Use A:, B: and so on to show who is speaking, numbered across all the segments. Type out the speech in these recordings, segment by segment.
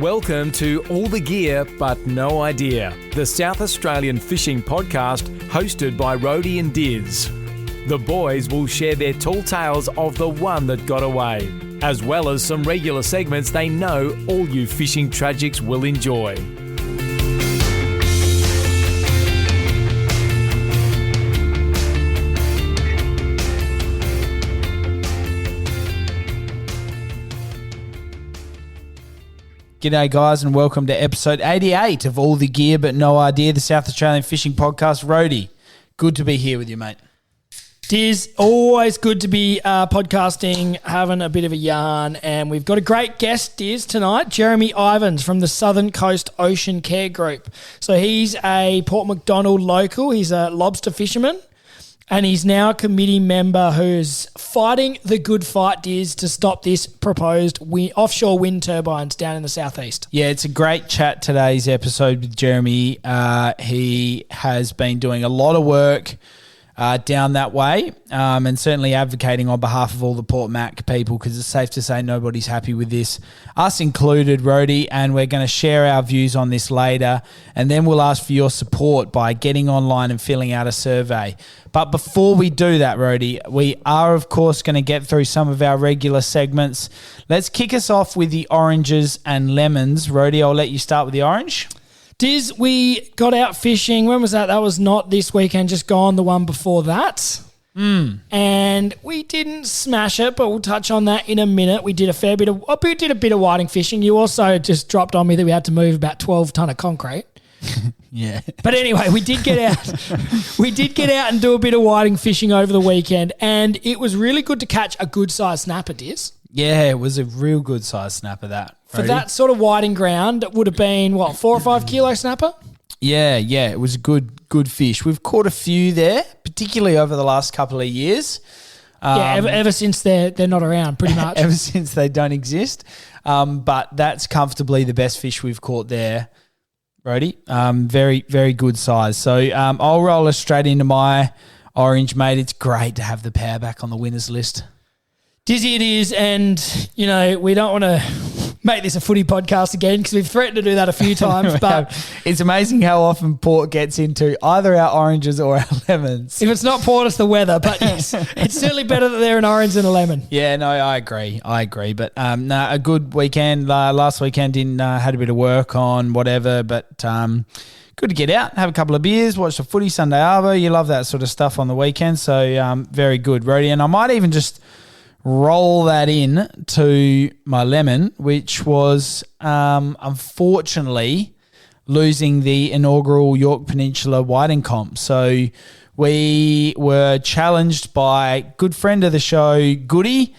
A: Welcome to All the Gear But No Idea, the South Australian fishing podcast hosted by Rhodey and Diz. The boys will share their tall tales of the one that got away, as well as some regular segments they know all you fishing tragics will enjoy.
B: G'day guys and welcome to episode 88 of All the Gear But No Idea, the South Australian fishing podcast. Rhodey, good to be here with you, mate.
C: Diz, always good to be podcasting, having a bit of a yarn, and we've got a great guest, Diz, tonight, Jeremy Ievins from the Southern Coast Ocean Care Group. So he's a Port Macdonald local, he's a lobster fisherman, and he's now a committee member who's fighting the good fight, Diz, to stop this proposed offshore wind turbines down in the southeast.
B: Yeah, it's a great chat today's episode with Jeremy. He has been doing a lot of work down that way and certainly advocating on behalf of all the Port Mac people, because it's safe to say nobody's happy with this, us included, Rhodey, and we're going to share our views on this later, and then we'll ask for your support by getting online and filling out a survey. But before we do that, Rhodey, we are, of course, going to get through some of our regular segments. Let's kick us off with the oranges and lemons. Rhodey, I'll let you start with the orange.
C: Diz, we got out fishing. When was that? That was not this weekend, just gone, the one before that. And we didn't smash it, but we'll touch on that in a minute. We did a bit of whiting fishing. You also just dropped on me that we had to move about 12 tonne of concrete.
B: Yeah.
C: But anyway, we did get out. We did get out and do a bit of whiting fishing over the weekend, and it was really good to catch a good sized snapper, Diz.
B: Yeah, it was a real good size snapper, that.
C: For that sort of whiting ground, it would have been, 4 or 5 kilo snapper?
B: Yeah, it was a good fish. We've caught a few there, particularly over the last couple of years.
C: Ever since they're not around, pretty much.
B: Ever since they don't exist. But that's comfortably the best fish we've caught there, Rhodey. Very, very good size. So I'll roll us straight into my orange, mate. It's great to have the power back on the winners list.
C: Dizzy it is, and, we don't want to make this a footy podcast again because we've threatened to do that a few times. But
B: it's amazing how often Port gets into either our oranges or our lemons.
C: If it's not Port, it's the weather. But yes, it's certainly better that they're an orange than a lemon.
B: Yeah, no, I agree. But a good weekend. Last weekend had a bit of work on whatever, but good to get out, have a couple of beers, watch the footy, Sunday Arvo. You love that sort of stuff on the weekend. So very good, Rhodey. And I might even just roll that in to my lemon, which was unfortunately losing the inaugural Yorke Peninsula whiting comp. So we were challenged by a good friend of the show, Goody.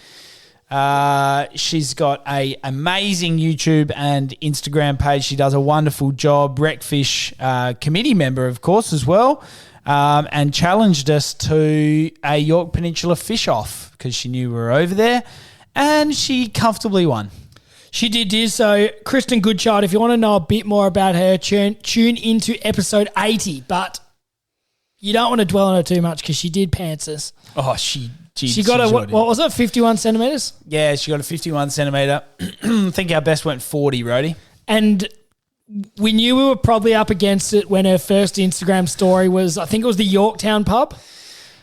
B: She's got an amazing YouTube and Instagram page. She does a wonderful job. Wreckfish committee member, of course, as well. And challenged us to a Yorke Peninsula fish-off because she knew we were over there, and she comfortably won.
C: She did. So Kristin Goodchild, if you want to know a bit more about her, tune into episode 80, but you don't want to dwell on her too much because she did pants us.
B: Oh, she
C: got what was it, 51 centimetres?
B: Yeah, she got a 51 centimetre. I think our best went 40, Rhodey.
C: And we knew we were probably up against it when her first Instagram story was, I think it was the Yorktown pub.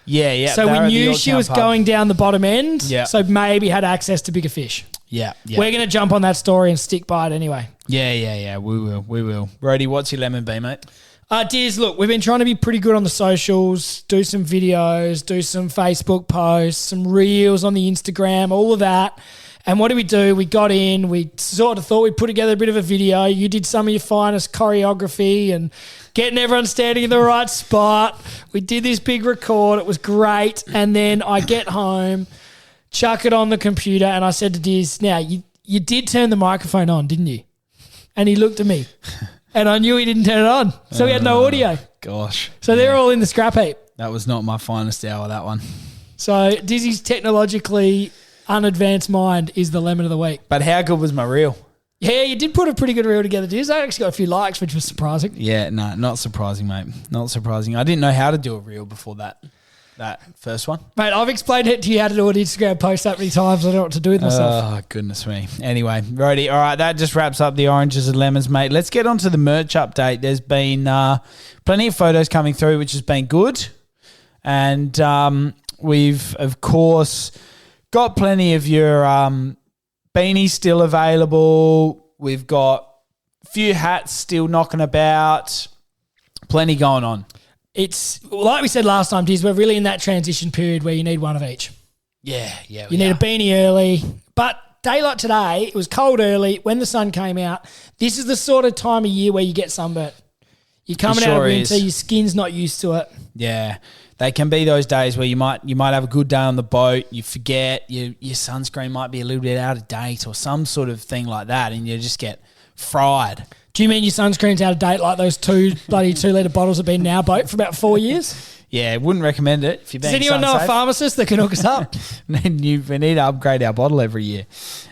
B: Yeah.
C: So we knew she was going down the bottom end.
B: Yeah.
C: So maybe had access to bigger fish.
B: Yeah.
C: We're going to jump on that story and stick by it anyway.
B: Yeah. We will. Rhodey, what's your lemon be, mate?
C: Diz, look, we've been trying to be pretty good on the socials, do some videos, do some Facebook posts, some reels on the Instagram, all of that. And what do? We got in, we sort of thought we'd put together a bit of a video. You did some of your finest choreography and getting everyone standing in the right spot. We did this big record. It was great. And then I get home, chuck it on the computer, and I said to Diz, now, you did turn the microphone on, didn't you? And he looked at me. And I knew he didn't turn it on. So we had no audio.
B: Gosh.
C: So they're all in the scrap heap.
B: That was not my finest hour, that one.
C: So Dizzy's technologically unadvanced mind is the lemon of the week.
B: But how good was my reel?
C: Yeah, you did put a pretty good reel together, Diz. I actually got a few likes, which was surprising.
B: Yeah, no, not surprising, mate. Not surprising. I didn't know how to do a reel before that that first one.
C: Mate, I've explained it to you how to do an Instagram post that many times. I don't know what to do with myself.
B: Oh, goodness me. Anyway, Rody, all right, that just wraps up the oranges and lemons, mate. Let's get on to the merch update. There's been plenty of photos coming through, which has been good. And we've, of course, got plenty of your beanies still available. We've got a few hats still knocking about. Plenty going on.
C: It's like we said last time, Diz, we're really in that transition period where you need one of each.
B: Yeah.
C: You need a beanie early. But daylight today, it was cold early when the sun came out. This is the sort of time of year where you get sunburnt. You're coming out of winter, your skin's not used to it.
B: Yeah. They can be those days where you might have a good day on the boat, you forget, your sunscreen might be a little bit out of date or some sort of thing like that, and you just get fried.
C: Do you mean your sunscreen's out of date like those 2 litre bottles have been now boat for about 4 years?
B: Yeah, wouldn't recommend it if you're being
C: Does anyone know a pharmacist that can hook us up?
B: We need to upgrade our bottle every year.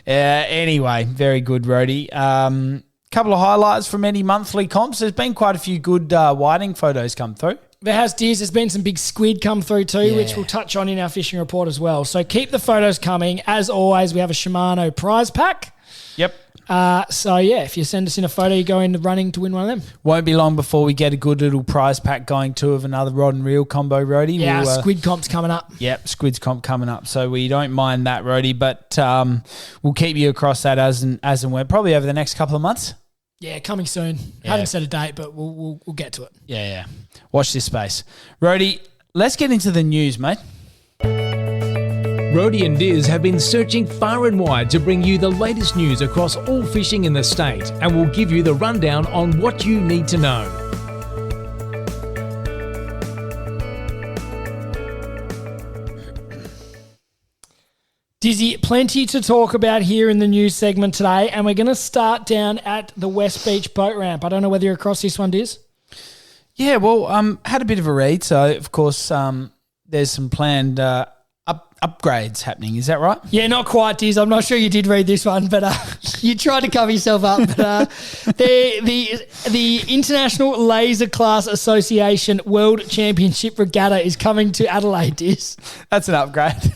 B: Anyway, very good, Rody. Couple of highlights from any monthly comps. There's been quite a few good whiting photos come through.
C: There has, Diz. There's been some big squid come through too, which we'll touch on in our fishing report as well. So keep the photos coming. As always, we have a Shimano prize pack.
B: Yep.
C: If you send us in a photo, you go in the running to win one of them.
B: Won't be long before we get a good little prize pack going too of another rod and reel combo, Rody.
C: Yeah, squid comp's coming up.
B: Yep, squid's comp coming up. So we don't mind that, Rody, but we'll keep you across that as and when, probably over the next couple of months.
C: Yeah, coming soon.
B: Yeah.
C: Haven't set a date, but we'll get to it.
B: Yeah. Watch this space. Rody, let's get into the news, mate.
A: Rody and Diz have been searching far and wide to bring you the latest news across all fishing in the state, and we'll give you the rundown on what you need to know.
C: Dizzy, plenty to talk about here in the news segment today, and we're going to start down at the West Beach boat ramp. I don't know whether you're across this one, Diz.
B: Yeah, well, had a bit of a read. So, of course, there's some planned upgrades happening. Is that right?
C: Yeah, not quite, Diz. I'm not sure you did read this one, but you tried to cover yourself up. But the International Laser Class Association World Championship Regatta is coming to Adelaide, Diz.
B: That's an upgrade.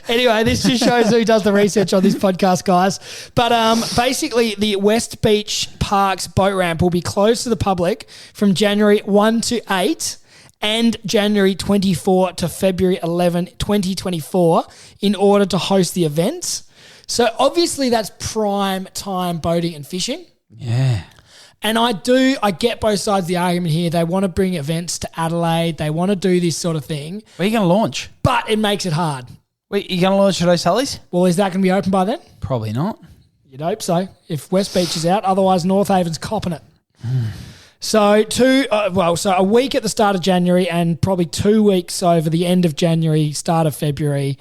C: Anyway, this just shows who does the research on this podcast, guys. But basically, the West Beach Parks boat ramp will be closed to the public from January 1 to 8 and January 24 to February 11, 2024 in order to host the events. So obviously that's prime time boating and fishing.
B: Yeah.
C: And I get both sides of the argument here. They want to bring events to Adelaide. They want to do this sort of thing.
B: Where are you going to launch?
C: But it makes it hard.
B: Wait, you going to launch at O'Sully's?
C: Well, is that going to be open by then?
B: Probably not.
C: You'd hope so. If West Beach is out, otherwise North Haven's copping it. So a week at the start of January and probably 2 weeks over the end of January, start of February.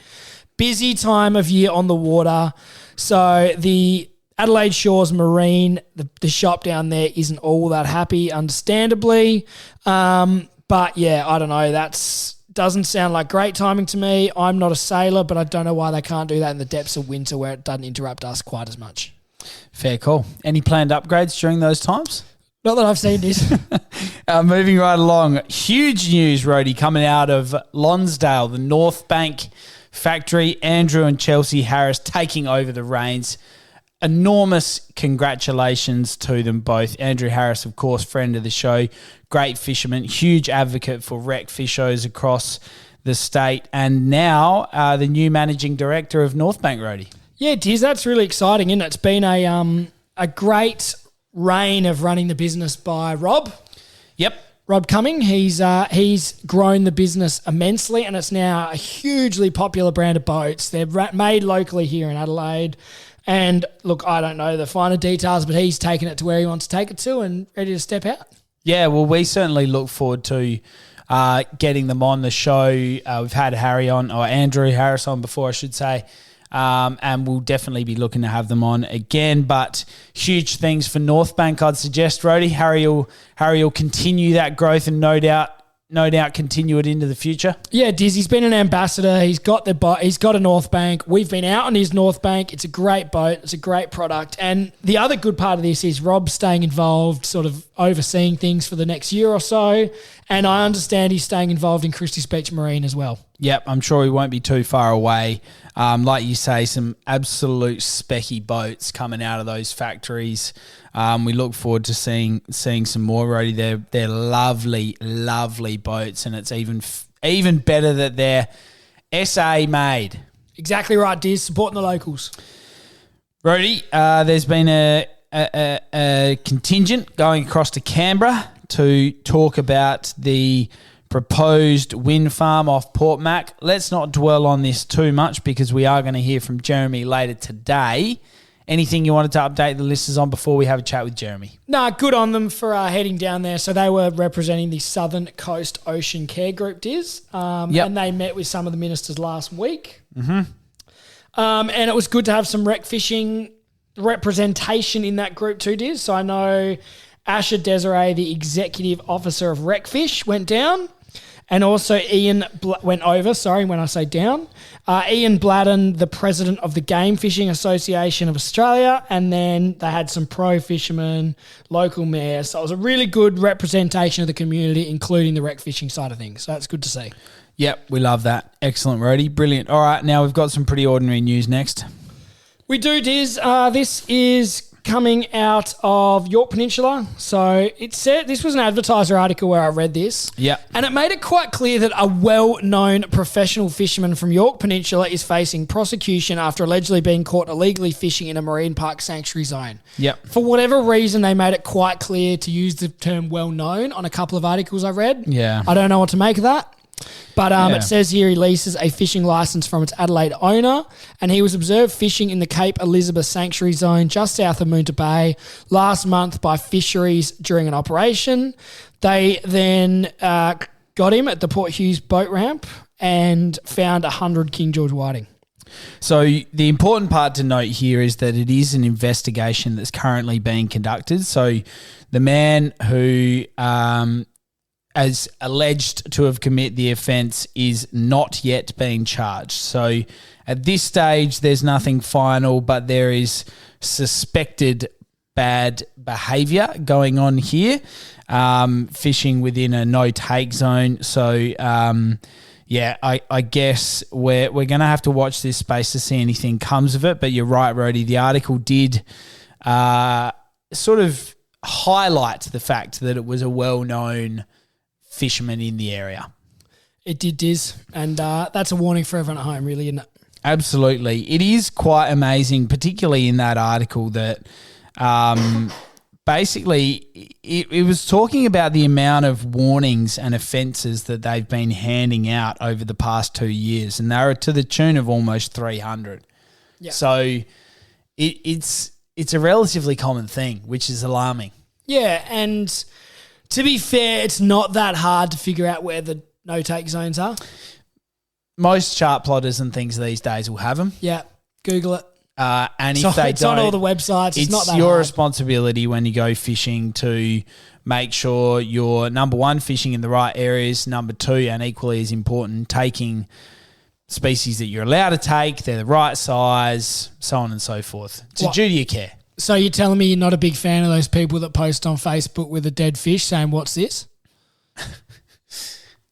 C: Busy time of year on the water. So the Adelaide Shores Marine, the shop down there isn't all that happy, understandably. But yeah, I don't know. Doesn't sound like great timing to me. I'm not a sailor, but I don't know why they can't do that in the depths of winter where it doesn't interrupt us quite as much.
B: Fair call. Any planned upgrades during those times?
C: Not that I've seen this.
B: Moving right along. Huge news, Rody, coming out of Lonsdale, the Northbank factory. Andrew and Chelsea Harris taking over the reins. Enormous congratulations to them both. Andrew Harris, of course, friend of the show, great fisherman, huge advocate for rec fishers across the state, and now the new managing director of Northbank, Rody.
C: Yeah, Diz, that's really exciting, isn't it? It's been a great reign of running the business by Rob.
B: Yep.
C: Rob Cumming, he's grown the business immensely, and it's now a hugely popular brand of boats. They're made locally here in Adelaide. And look, I don't know the finer details, but he's taken it to where he wants to take it to and ready to step out. Yeah,
B: well, we certainly look forward to getting them on the show. We've had Andrew Harris on before, I should say. And we'll definitely be looking to have them on again. But huge things for Northbank, I'd suggest, Rody. Harry will continue that growth and no doubt continue it into the future.
C: Yeah, Diz, he's been an ambassador. He's got a Northbank. We've been out on his Northbank. It's a great boat. It's a great product. And the other good part of this is Rob staying involved, sort of overseeing things for the next year or so. And I understand he's staying involved in Christie Beach Marine as well.
B: Yep, I'm sure he won't be too far away. Like you say, some absolute specky boats coming out of those factories. We look forward to seeing some more, Rody. They're lovely, lovely boats, and it's even better that they're SA made.
C: Exactly right, Diz. Supporting the locals.
B: Rody, there's been a contingent going across to Canberra to talk about the proposed wind farm off Port Mac. Let's not dwell on this too much because we are going to hear from Jeremy later today. Anything you wanted to update the listeners on before we have a chat with Jeremy?
C: No, good on them for heading down there. So they were representing the Southern Coast Ocean Care Group, Diz. And they met with some of the ministers last week. Mm-hmm. And it was good to have some rec fishing representation in that group too, Diz. So I know Asher Desiree, the executive officer of Recfish, went down. And also Ian went over, when I say down. Ian Bladden, the president of the Game Fishing Association of Australia. And then they had some pro fishermen, local mayors. So it was a really good representation of the community, including the rec fishing side of things. So that's good to see.
B: Yep, we love that. Excellent, Rody. Brilliant. All right, now we've got some pretty ordinary news next.
C: We do, Diz. This is coming out of Yorke Peninsula. So it said, this was an advertiser article where I read this.
B: Yeah.
C: And it made it quite clear that a well-known professional fisherman from Yorke Peninsula is facing prosecution after allegedly being caught illegally fishing in a marine park sanctuary zone.
B: Yep.
C: For whatever reason, they made it quite clear to use the term well-known on a couple of articles I read.
B: Yeah.
C: I don't know what to make of that. But it says here he leases a fishing licence from its Adelaide owner, and he was observed fishing in the Cape Elizabeth Sanctuary Zone just south of Moonta Bay last month by fisheries during an operation. They then got him at the Port Hughes boat ramp and found 100 King George whiting.
B: So the important part to note here is that it is an investigation that's currently being conducted. So the man who as alleged to have committed the offence is not yet being charged. So at this stage, there's nothing final, but there is suspected bad behaviour going on here, fishing within a no-take zone. So, I guess we're going to have to watch this space to see anything comes of it. But you're right, Rody. The article did sort of highlight the fact that it was a well-known fishermen in the area.
C: It did, Diz, and that's a warning for everyone at home, really, isn't it?
B: Absolutely. It is quite amazing, particularly in that article, that basically it was talking about the amount of warnings and offences that they've been handing out over the past 2 years, and they're to the tune of almost 300. Yeah. So it's a relatively common thing, which is alarming.
C: Yeah, and to be fair, it's not that hard to figure out where the no-take zones are.
B: Most chart plotters and things these days will have them.
C: Yeah, Google it.
B: And if they
C: it's
B: don't,
C: on all the websites. It's not that
B: your
C: hard.
B: responsibility when you go fishing to make sure you're, number one, fishing in the right areas, number two, and equally as important, taking species that you're allowed to take, they're the right size, so on and so forth. It's a duty of care.
C: So you're telling me you're not a big fan of those people that post on Facebook with a dead fish saying, "What's this?"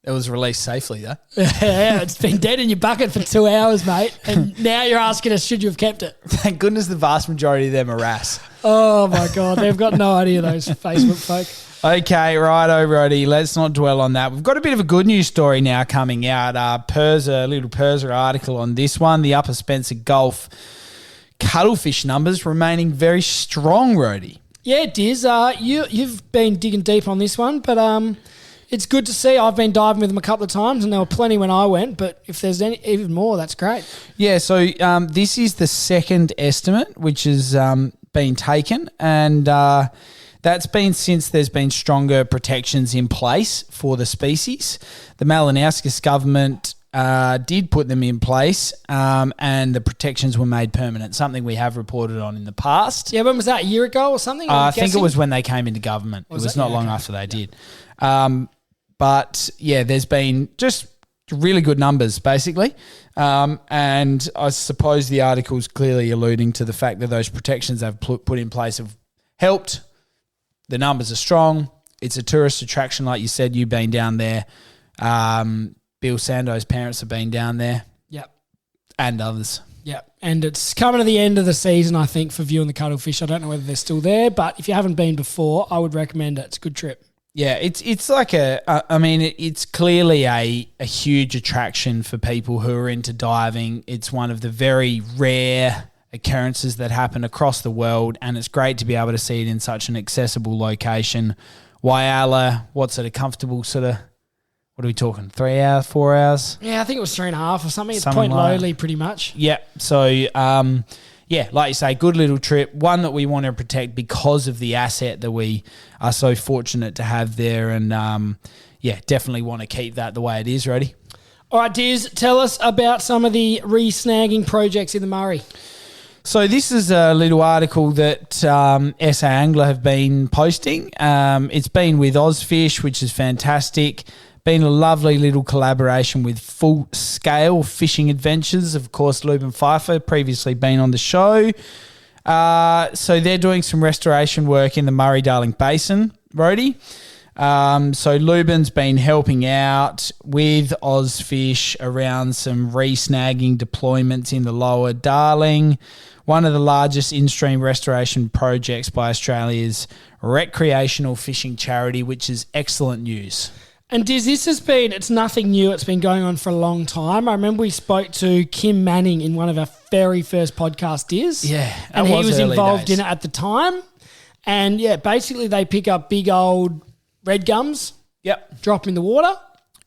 B: It was released safely, though.
C: Yeah, it's been dead in your bucket for 2 hours, mate. And now you're asking us, should you have kept it?
B: Thank goodness the vast majority of them are wrasse.
C: Oh, my God. They've got no idea, those Facebook folk.
B: Okay, righto, Roddy. Let's not dwell on that. We've got a bit of a good news story now coming out. Little Purser article on this one. The Upper Spencer Gulf cuttlefish numbers remaining very strong, Roddy.
C: Yeah, Diz. You've been digging deep on this one, but it's good to see. I've been diving with them a couple of times, and there were plenty when I went, but if there's even more, that's great. Yeah,
B: so this is the second estimate, which has been taken, and that's been since there's been stronger protections in place for the species. The Malinowskis government did put them in place, and the protections were made permanent, something we have reported on in the past.
C: Yeah, when was that, a year ago or something?
B: I think it was when they came into government. It was not long after they did. But, yeah, there's been just really good numbers, basically. And I suppose the article's clearly alluding to the fact that those protections they've put in place have helped. The numbers are strong. It's a tourist attraction, like you said. You've been down there. Bill Sando's parents have been down there.
C: Yep.
B: And others.
C: Yep. And it's coming to the end of the season, I think, for viewing the cuttlefish. I don't know whether they're still there, but if you haven't been before, I would recommend it. It's a good trip.
B: Yeah, it's like it's clearly a huge attraction for people who are into diving. It's one of the very rare occurrences that happen across the world, and it's great to be able to see it in such an accessible location. Whyalla, what's it, a comfortable sort of, what are we talking, 3 hours, 4 hours?
C: Yeah, I think it was 3.5 or something. It's
B: Something
C: Point
B: like
C: Lowly pretty much.
B: Yeah, so yeah, like you say, good little trip, one that we want to protect because of the asset that we are so fortunate to have there, and yeah, definitely want to keep that the way it is. Ready?
C: All right, Diz, tell us about some of the re-snagging projects in the Murray.
B: So this is a little article that SA Angler have been posting. It's been with Ozfish, which is fantastic. Been a lovely little collaboration with Full Scale Fishing Adventures. Of course, Lubin Pfeiffer, previously been on the show. So they're doing some restoration work in the Murray-Darling Basin, Rhodey. So Lubin's been helping out with Ozfish around some re-snagging deployments in the lower Darling. One of the largest in-stream restoration projects by Australia's recreational fishing charity, which is excellent news.
C: And Diz, this has been, it's nothing new. It's been going on for a long time. I remember we spoke to Kim Manning in one of our very first podcasts, Diz.
B: Yeah.
C: And he was involved in it at the time. And yeah, basically they pick up big old red gums.
B: Yep.
C: Drop them in the water.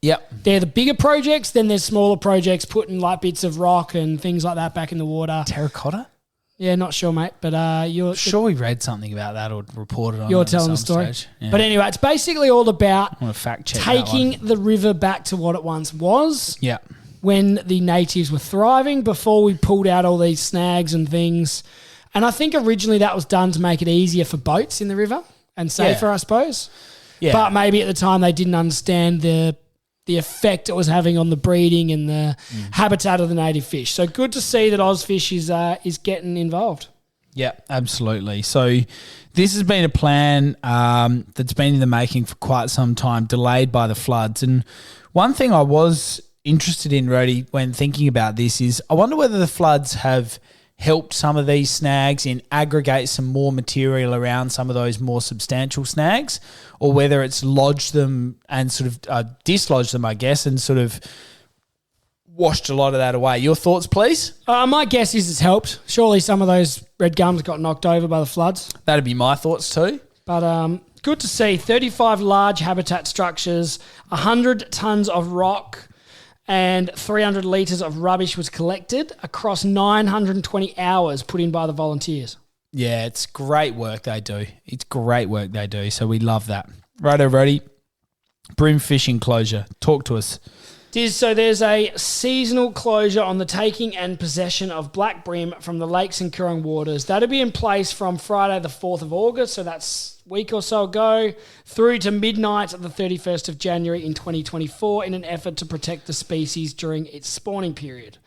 B: Yep.
C: They're the bigger projects. Then there's smaller projects, putting like bits of rock and things like that back in the water.
B: Terracotta?
C: Yeah, not sure, mate. But you're
B: sure we read something about that or reported on.
C: You're
B: it
C: telling
B: at
C: the
B: some
C: story.
B: stage. Yeah.
C: But anyway, it's basically all about
B: I want to fact check
C: taking
B: that one.
C: the river back to what it once was.
B: Yeah.
C: When the natives were thriving, before we pulled out all these snags and things. And I think originally that was done to make it easier for boats in the river and safer, I suppose.
B: Yeah.
C: But maybe at the time they didn't understand the effect it was having on the breeding and the habitat of the native fish. So good to see that Ozfish is getting involved.
B: Yeah, absolutely. So this has been a plan that's been in the making for quite some time, delayed by the floods. And one thing I was interested in, Rhodey, when thinking about this is I wonder whether the floods have helped some of these snags in aggregate some more material around some of those more substantial snags, or whether it's lodged them and sort of dislodged them, I guess, and sort of washed a lot of that away. Your thoughts, please?
C: My guess is it's helped. Surely some of those red gums got knocked over by the floods.
B: That'd be my thoughts too.
C: But good to see 35 large habitat structures, 100 tonnes of rock and 300 litres of rubbish was collected across 920 hours put in by the volunteers.
B: Yeah, it's great work they do. It's great work they do, so we love that. Righto, Rhodey. Bream fishing closure. Talk to us.
C: So there's a seasonal closure on the taking and possession of black bream from the lakes and Coorong waters. That'll be in place from Friday the 4th of August, so that's a week or so ago, through to midnight of the 31st of January in 2024 in an effort to protect the species during its spawning period.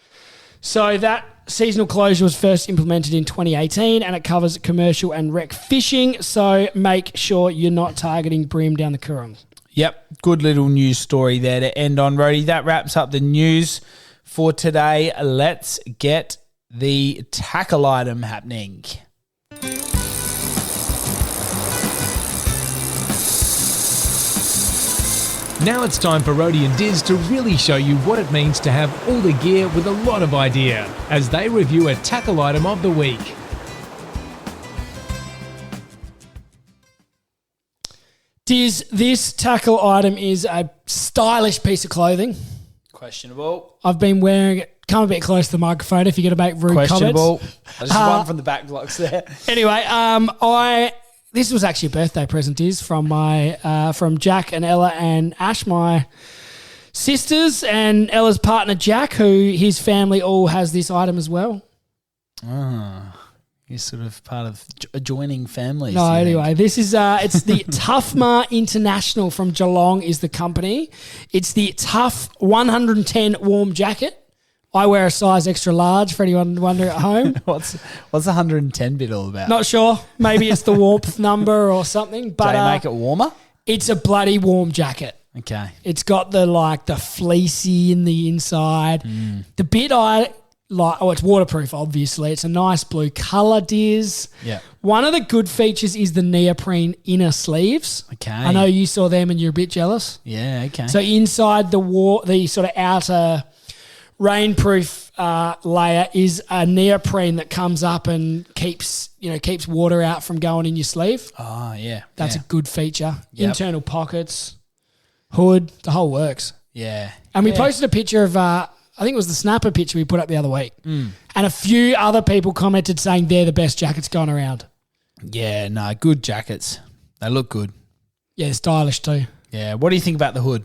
C: So that seasonal closure was first implemented in 2018 and it covers commercial and rec fishing, so make sure you're not targeting bream down the Coorong.
B: Yep, good little news story there to end on, Rhodey. That wraps up the news for today. Let's get the tackle item happening.
A: Now it's time for Rhodey and Diz to really show you what it means to have all the gear with a lot of idea as they review a tackle item of the week.
C: Diz, this tackle item is a stylish piece of clothing.
B: Questionable.
C: I've been wearing it. Come a bit close to the microphone if you're going to make rude
B: Questionable.
C: comments.
B: I just one from the back blocks there.
C: Anyway, this was actually a birthday present, Diz, from Jack and Ella and Ash, my sisters, and Ella's partner Jack, who his family all has this item as well.
B: You're sort of part of adjoining families.
C: No, anyway, this is it's the Toughma International from Geelong is the company. It's the Tough 110 warm jacket. I wear a size extra large for anyone wondering at home.
B: What's the 110 bit all about?
C: Not sure. Maybe it's the warmth number or something. But
B: do they make it warmer?
C: It's a bloody warm jacket.
B: Okay.
C: It's got the fleecy in the inside. The bit I like, it's waterproof, obviously. It's a nice blue colour, Diz.
B: Yeah.
C: One of the good features is the neoprene inner sleeves.
B: Okay.
C: I know you saw them and you're a bit jealous.
B: Yeah, okay.
C: So inside the sort of outer rainproof layer is a neoprene that comes up and keeps water out from going in your sleeve.
B: Oh, yeah.
C: That's a good feature.
B: Yep.
C: Internal pockets, hood, the whole works.
B: Yeah.
C: And we posted a picture of, I think it was the snapper picture we put up the other week. And a few other people commented saying they're the best jackets going around.
B: Yeah, no, good jackets. They look good.
C: Yeah, they're stylish too.
B: Yeah. What do you think about the hood?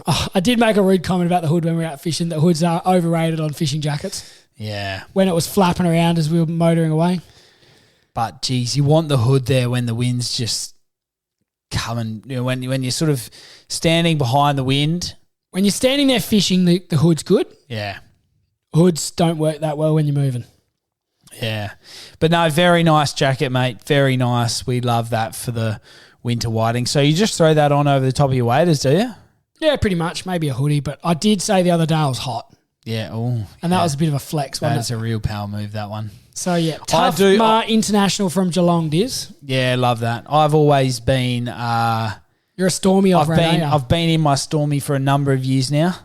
C: Oh, I did make a rude comment about the hood when we were out fishing, that hoods are overrated on fishing jackets.
B: Yeah.
C: When it was flapping around as we were motoring away.
B: But, geez, you want the hood there when the wind's just coming. When you're sort of standing behind the wind.
C: When you're standing there fishing, the hood's good.
B: Yeah.
C: Hoods don't work that well when you're moving.
B: Yeah. But no, very nice jacket, mate. Very nice. We love that for the winter whiting. So you just throw that on over the top of your waders, do you?
C: Yeah, pretty much. Maybe a hoodie. But I did say the other day I was hot.
B: Yeah. Oh,
C: and that was a bit of a flex, wasn't
B: That's a real power move, that one.
C: So, yeah. Tough International from Geelong, Diz.
B: Yeah, love that. I've always been...
C: You're a Stormy
B: I've been in my Stormy for a number of years now.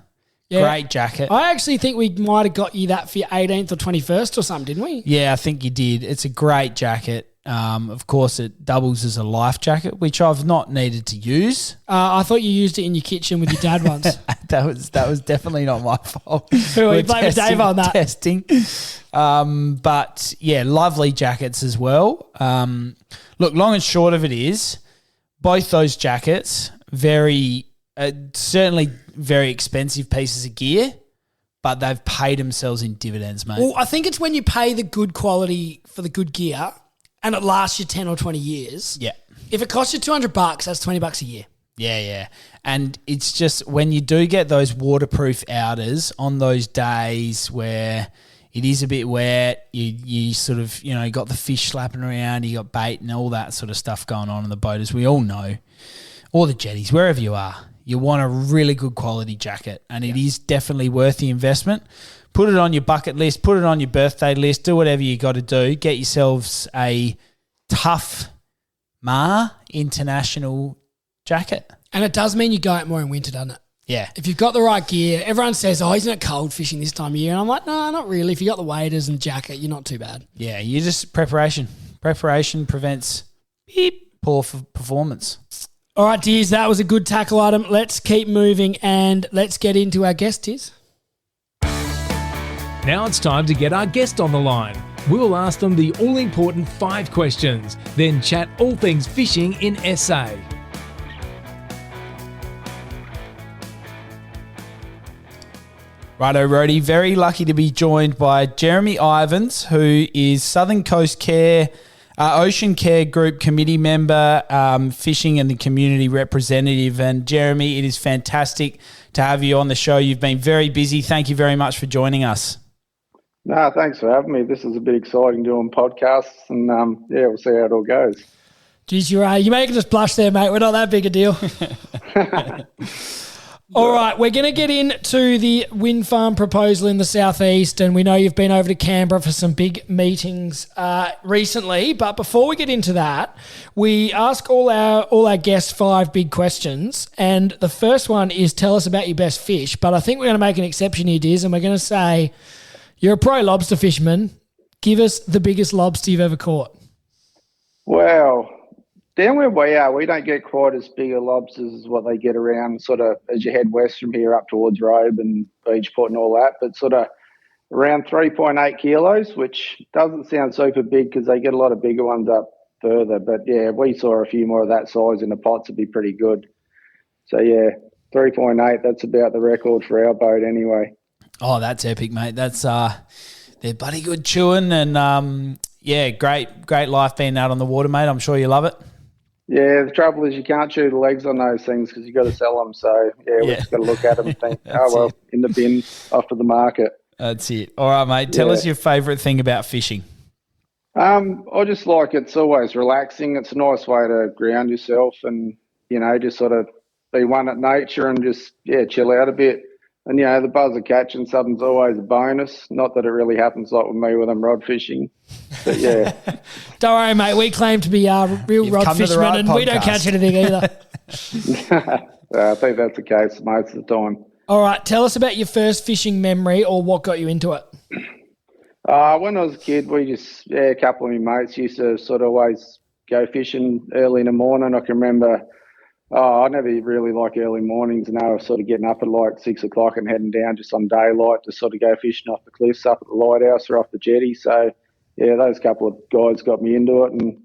B: Yeah. Great jacket.
C: I actually think we might have got you that for your 18th or 21st or something, didn't we?
B: Yeah, I think you did. It's a great jacket. Of course, it doubles as a life jacket, which I've not needed to use.
C: I thought you used it in your kitchen with your dad once.
B: that was definitely not my fault.
C: We blame Dave on that.
B: Testing. But, yeah, lovely jackets as well. Look, long and short of it is, both those jackets, certainly very expensive pieces of gear, but they've paid themselves in dividends, mate.
C: Well, I think it's when you pay the good quality for the good gear and it lasts you 10 or 20 years.
B: Yeah.
C: If it costs you $200, that's $20 a year.
B: Yeah. And it's just when you do get those waterproof outers on those days where it is a bit wet, you sort of, got the fish slapping around, you got bait and all that sort of stuff going on the boat, as we all know, or the jetties, wherever you are. You want a really good quality jacket, and it is definitely worth the investment. Put it on your bucket list, put it on your birthday list, do whatever you got to do. Get yourselves a Tough International jacket.
C: And it does mean you go out more in winter, doesn't it?
B: Yeah.
C: If you've got the right gear, everyone says, isn't it cold fishing this time of year? And I'm like, no, not really. If you got the waders and jacket, you're not too bad.
B: Yeah, you just preparation. Preparation prevents poor performance.
C: All right, Tiz, that was a good tackle item. Let's keep moving and let's get into our guest, Tiz.
A: Now it's time to get our guest on the line. We'll ask them the all-important 5 questions, then chat all things fishing in SA.
B: Righto, Rody. Very lucky to be joined by Jeremy Ievins, who is Southern Coast Care Ocean Care Group committee member, fishing and the community representative. And Jeremy, it is fantastic to have you on the show. You've been very busy. Thank you very much for joining us.
D: No, thanks for having me. This is a bit exciting doing podcasts, and we'll see how it all goes.
C: Geez, you're making us blush there, mate. We're not that big a deal. All right, we're going to get into the wind farm proposal in the southeast, and we know you've been over to Canberra for some big meetings recently. But before we get into that, we ask all our guests 5 big questions, and the first one is tell us about your best fish. But I think we're going to make an exception here, Diz, and we're going to say you're a pro lobster fisherman. Give us the biggest lobster you've ever caught.
D: Well, down where we are, we don't get quite as big a lobsters as what they get around sort of as you head west from here up towards Robe and Beachport and all that, but sort of around 3.8 kilos, which doesn't sound super big because they get a lot of bigger ones up further. But, yeah, we saw a few more of that size in the pots would be pretty good. So, yeah, 3.8, that's about the record for our boat anyway.
B: Oh, that's epic, mate. That's they're bloody good chewing and, great life being out on the water, mate. I'm sure you love it.
D: Yeah, the trouble is you can't chew the legs on those things because you've got to sell them. So, we just got to look at them and think, in the bin, off to the market.
B: That's it. All right, mate. Tell us your favourite thing about fishing.
D: I just like it's always relaxing. It's a nice way to ground yourself and, just sort of be one at nature and just, chill out a bit. And, the buzz of catching something's always a bonus. Not that it really happens like with me when I'm rod fishing. But, yeah.
C: Don't worry, mate. We claim to be real
B: You've
C: rod
B: come to the
C: fishermen
B: right
C: and we don't
B: podcast.
C: catch anything either.
D: I think that's the case most of the time.
C: All right. Tell us about your first fishing memory or what got you into it.
D: When I was a kid, we just, a couple of my mates used to sort of always go fishing early in the morning. I can remember, I never really like early mornings, and I was sort of getting up at like 6 o'clock and heading down just on daylight to sort of go fishing off the cliffs up at the lighthouse or off the jetty. So, those couple of guys got me into it, and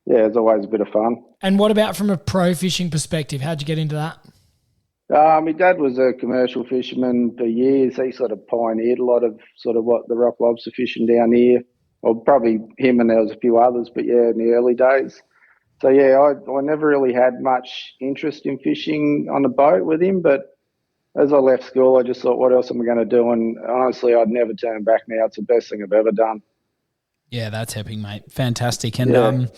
D: it was always a bit of fun.
C: And what about from a pro fishing perspective? How'd you get into that?
D: My dad was a commercial fisherman for years. He sort of pioneered a lot of sort of what the rock lobster fishing down here. Well, probably him, and there was a few others, but in the early days. So, I never really had much interest in fishing on a boat with him, but as I left school, I just thought, what else am I going to do? And honestly, I'd never turn back now. It's the best thing I've ever done.
B: Yeah, that's epic, mate. Fantastic. And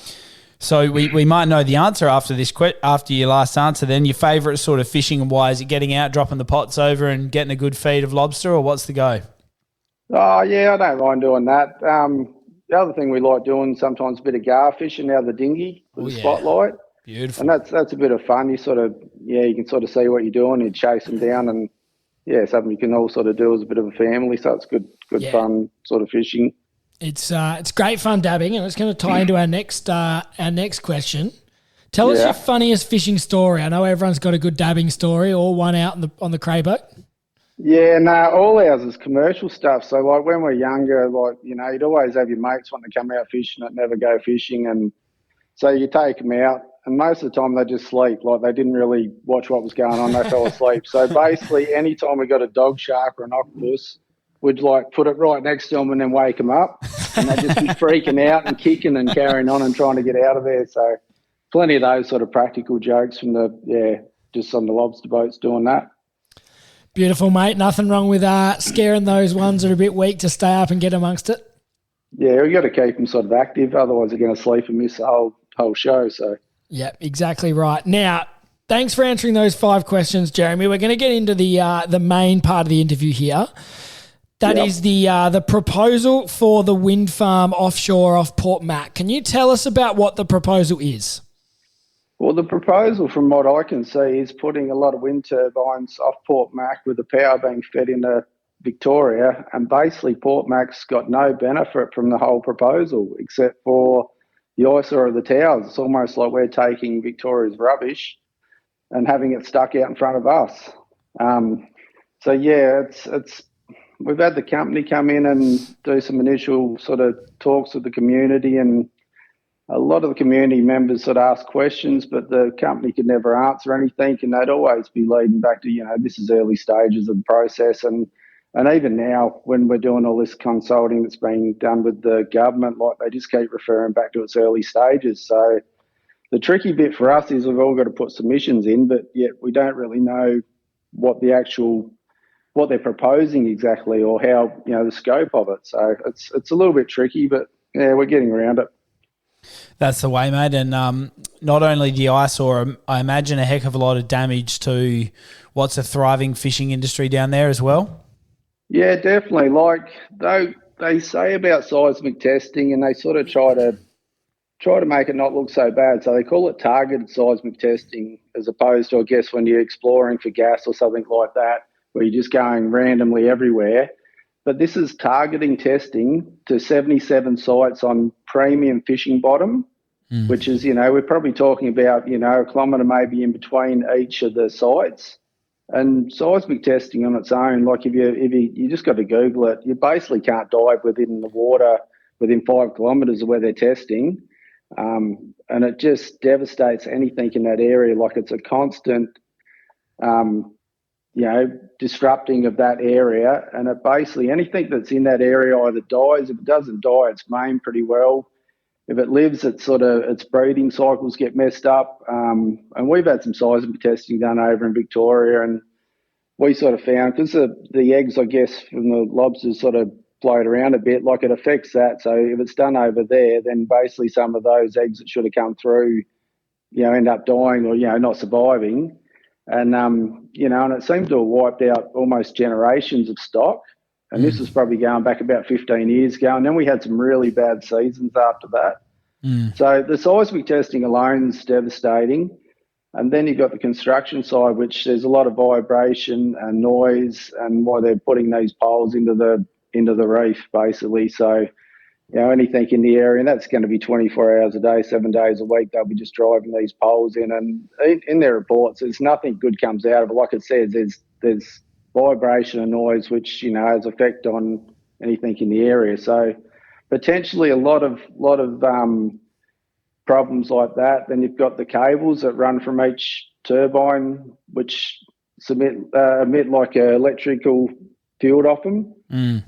B: so we might know the answer after this after your last answer then. Your favourite sort of fishing wise, getting out, dropping the pots over and getting a good feed of lobster, or what's the go?
D: Oh, yeah, I don't mind doing that. The other thing we like doing sometimes a bit of gar fishing out of the dinghy with a spotlight.
B: Beautiful.
D: And that's a bit of fun. You sort of, you can sort of see what you're doing. You chase them down, and something you can all sort of do as a bit of a family. So it's good fun sort of fishing.
C: It's great fun dabbing, and it's going to tie into our next question. Tell us your funniest fishing story. I know everyone's got a good dabbing story, or one out on the cray boat.
D: Yeah, no, all ours is commercial stuff. So, like, when we're younger, like, you'd always have your mates wanting to come out fishing that never go fishing. And so you take them out, and most of the time they just sleep. Like, they didn't really watch what was going on. They fell asleep. So, basically, any time we got a dog shark or an octopus, we'd, like, put it right next to them and then wake them up. And they'd just be freaking out and kicking and carrying on and trying to get out of there. So, plenty of those sort of practical jokes from just on the lobster boats doing that.
C: Beautiful, mate. Nothing wrong with scaring those ones that are a bit weak to stay up and get amongst it.
D: Yeah, we got to keep them sort of active. Otherwise, they're going to sleep and miss the whole show. So,
C: yeah, exactly right. Now, thanks for answering those 5 questions, Jeremy. We're going to get into the main part of the interview here. That is the proposal for the wind farm offshore off Port Mac. Can you tell us about what the proposal is?
D: Well, the proposal, from what I can see, is putting a lot of wind turbines off Port Mac with the power being fed into Victoria, and basically Port Mac's got no benefit from the whole proposal except for the eyesore of the towers. It's almost like we're taking Victoria's rubbish and having it stuck out in front of us. It's we've had the company come in and do some initial sort of talks with the community, and a lot of the community members sort of ask questions, but the company could never answer anything, and they'd always be leading back to, this is early stages of the process. And even now, when we're doing all this consulting that's being done with the government, like, they just keep referring back to its early stages. So the tricky bit for us is we've all got to put submissions in, but yet we don't really know what they're proposing exactly, or how, the scope of it. So it's a little bit tricky, but we're getting around it.
B: That's the way, mate. And not only the eyesore, I imagine a heck of a lot of damage to what's a thriving fishing industry down there as well.
D: Yeah, definitely. Like, they say about seismic testing, and they sort of try to make it not look so bad. So they call it targeted seismic testing, as opposed to, I guess, when you're exploring for gas or something like that, where you're just going randomly everywhere. But this is targeting testing to 77 sites on premium fishing bottom, which is, we're probably talking about, a kilometre maybe in between each of the sites. And seismic testing on its own, like, if you just got to Google it, you basically can't dive within the water within 5 kilometres of where they're testing. And it just devastates anything in that area. Like, it's a constant disrupting of that area, and it basically, anything that's in that area either dies. If it doesn't die, it's maimed pretty well. If it lives, its breeding cycles get messed up. And we've had some seismic testing done over in Victoria, and we sort of found, because the eggs, I guess, from the lobsters sort of float around a bit, like, it affects that. So if it's done over there, then basically some of those eggs that should have come through, end up dying or, not surviving. And, and it seemed to have wiped out almost generations of stock. And this was probably going back about 15 years ago. And then we had some really bad seasons after that. So the seismic testing alone is devastating. And then you've got the construction side, which there's a lot of vibration and noise, and why they're putting these poles into the reef, basically. So, anything in the area, and that's going to be 24 hours a day, 7 days a week, they'll be just driving these poles in. And in their reports, there's nothing good comes out of it. Like it says, there's vibration and noise, which, has effect on anything in the area. So potentially a lot of problems like that. Then you've got the cables that run from each turbine, which emit like an electrical field off them,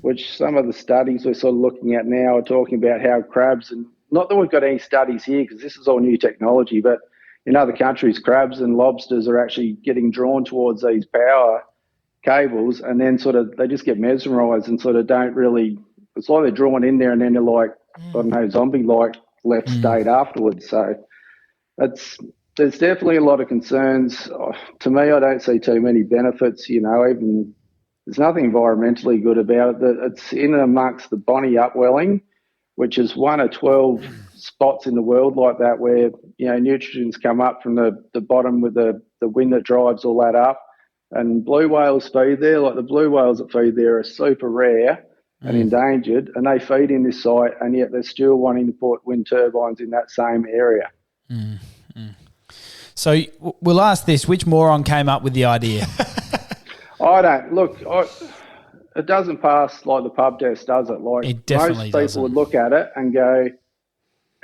D: which some of the studies we're sort of looking at now are talking about how crabs, and not that we've got any studies here because this is all new technology, but in other countries, crabs and lobsters are actually getting drawn towards these power cables, and then sort of they just get mesmerised and sort of don't really, it's like they're drawn in there and then they're like, I don't know, zombie-like left state afterwards. So there's definitely a lot of concerns. To me, I don't see too many benefits, even there's nothing environmentally good about it. It's in amongst the Bonnie upwelling, which is one of 12 spots in the world like that where, nutrients come up from the bottom with the wind that drives all that up. And blue whales feed there. Like the blue whales that feed there are super rare and endangered, and they feed in this site, and yet they're still wanting to put wind turbines in that same area.
B: So we'll ask this, which moron came up with the idea?
D: I don't. Look, it doesn't pass like the pub test, does it? Like
B: it definitely
D: most people
B: doesn't.
D: would look at it and go,